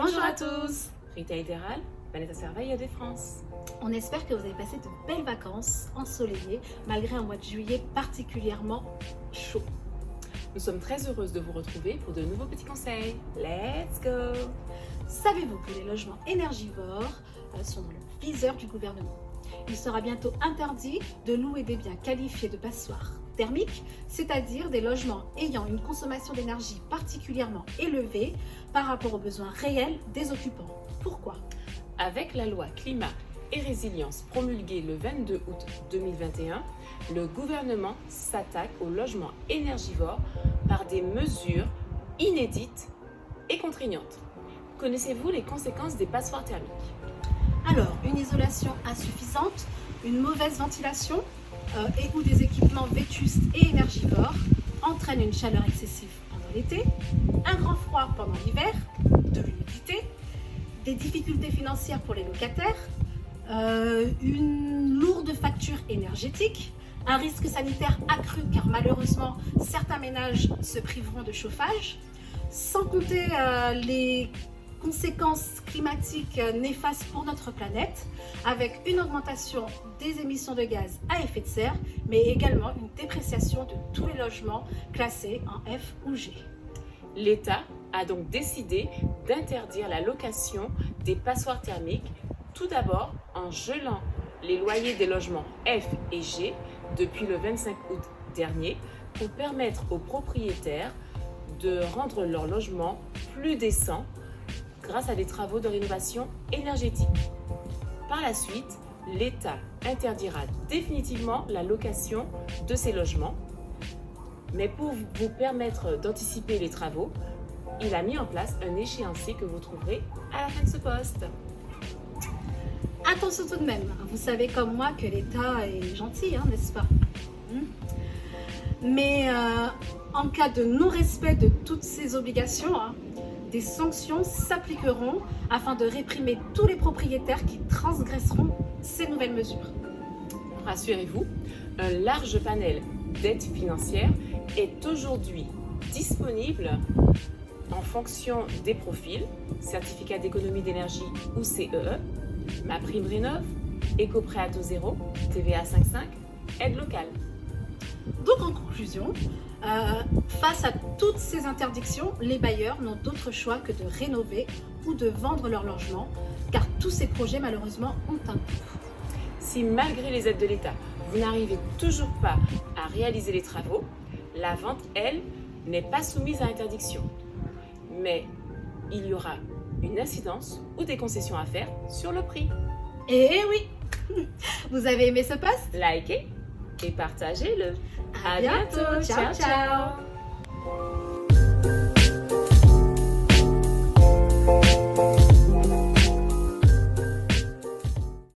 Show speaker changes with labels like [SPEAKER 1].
[SPEAKER 1] Bonjour à tous, Rita Idéral, Vanessa Serveille de France.
[SPEAKER 2] On espère que vous avez passé de belles vacances ensoleillées malgré un mois de juillet particulièrement chaud.
[SPEAKER 1] Nous sommes très heureuses de vous retrouver pour de nouveaux petits conseils. Let's go!
[SPEAKER 2] Savez-vous que les logements énergivores sont dans le viseur du gouvernement? Il sera bientôt interdit de louer des biens qualifiés de passoires thermiques, c'est-à-dire des logements ayant une consommation d'énergie particulièrement élevée par rapport aux besoins réels des occupants. Pourquoi?
[SPEAKER 1] Avec la loi Climat et Résilience promulguée le 22 août 2021, le gouvernement s'attaque aux logements énergivores par des mesures inédites et contraignantes. Connaissez-vous les conséquences des passoires thermiques?
[SPEAKER 2] Alors, une isolation insuffisante, une mauvaise ventilation et ou des équipements vétustes et énergivores entraînent une chaleur excessive pendant l'été, un grand froid pendant l'hiver, de l'humidité, des difficultés financières pour les locataires, une lourde facture énergétique, un risque sanitaire accru car malheureusement certains ménages se priveront de chauffage, sans compter les conséquences climatiques néfastes pour notre planète, avec une augmentation des émissions de gaz à effet de serre, mais également une dépréciation de tous les logements classés en F ou G.
[SPEAKER 1] L'État a donc décidé d'interdire la location des passoires thermiques, tout d'abord en gelant les loyers des logements F et G depuis le 25 août dernier pour permettre aux propriétaires de rendre leur logement plus décent grâce à des travaux de rénovation énergétique. Par la suite, l'État interdira définitivement la location de ces logements. Mais pour vous permettre d'anticiper les travaux, il a mis en place un échéancier que vous trouverez à la fin de ce post.
[SPEAKER 2] Attention tout de même, vous savez comme moi que l'État est gentil, n'est-ce pas? Mais en cas de non-respect de toutes ces obligations, des sanctions s'appliqueront afin de réprimer tous les propriétaires qui transgresseront ces nouvelles mesures.
[SPEAKER 1] Rassurez-vous, un large panel d'aides financières est aujourd'hui disponible en fonction des profils, certificat d'économie d'énergie ou CEE, MaPrimeRénov', éco-prêt à taux zéro, TVA 5,5, aide locale.
[SPEAKER 2] Donc en conclusion, face à toutes ces interdictions, les bailleurs n'ont d'autre choix que de rénover ou de vendre leur logement, car tous ces projets malheureusement ont un coût.
[SPEAKER 1] Si malgré les aides de l'État, vous n'arrivez toujours pas à réaliser les travaux, la vente, elle, n'est pas soumise à interdiction. Mais il y aura une incidence ou des concessions à faire sur le prix.
[SPEAKER 2] Et oui, vous avez aimé ce post?
[SPEAKER 1] Likez et partagez-le.
[SPEAKER 2] À bientôt. Ciao, ciao.